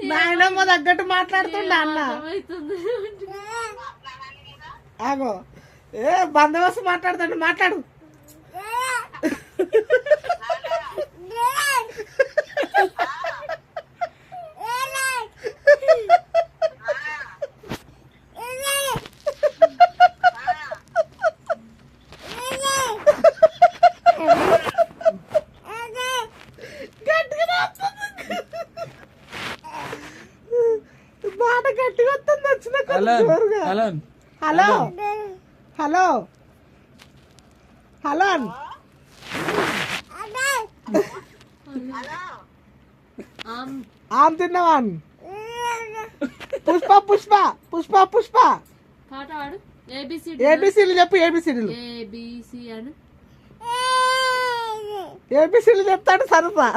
నాయనమ్మ తగ్గట్టు మాట్లాడుతుండ అన్న ఆగో ఏ బందోబస్తు మాట్లాడుతుండ మాట్లాడు మాట గట్టిగా వస్తుంది వచ్చిన హలో హలో హలో ఆమ్ తిన్నవాన్ పుష్ప పుష్ప పుష్ప పుష్ప పాట పాడు ఏబిసిలు చెప్పు ఏబిసిలు ఏబిసి అను ఏబిసిలు చెప్తాడు సరసా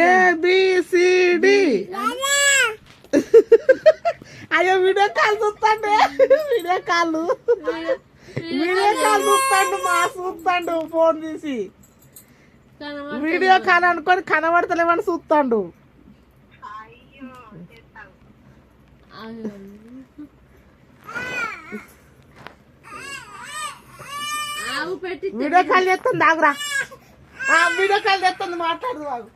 ఏబిసిడి అయ్యో వీడియో కాల్ చూస్తాండే వీడియో కాల్ చూస్తాడు మా చూస్తాడు ఫోన్ తీసి వీడియో కాల్ అనుకొని కనబడతలేమని చూస్తాడు వీడియో కాల్ చేస్తుంది ఆగురా వీడియో కాల్ చేస్తుంది మాట్లాడదు బాగు